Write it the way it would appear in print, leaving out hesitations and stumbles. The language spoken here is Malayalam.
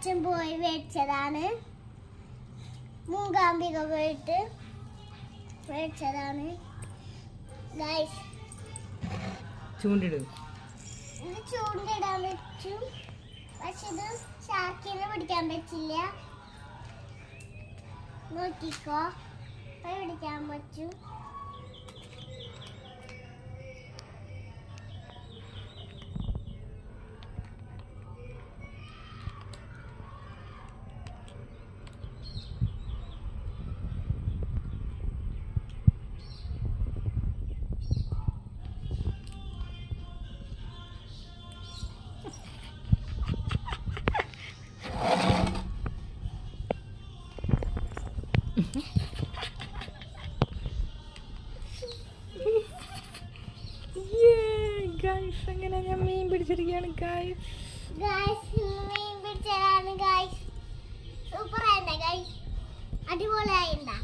അച്ഛൻ പോയി മേടിച്ചതാണ്. മൂകാംബിക പോയിട്ട് മേടിച്ചതാണ്. ചൂണ്ടിടും. ഇത് ചൂണ്ടിടാൻ പറ്റും, പക്ഷെ ഇത് ഷാർക്കിനെ പിടിക്കാൻ പറ്റില്ല. നോക്കിക്കോ, പിടിക്കാൻ പറ്റും. അങ്ങനെ ഞാൻ മീൻ പിടിച്ചിരിക്കുകയാണ് ഗൈസ്. മീൻ പിടിച്ചതാണ് ഗൈസ്. സൂപ്പർ ആയിട്ടാ ഗൈസ്, അടിപൊളിയായിട്ടാ.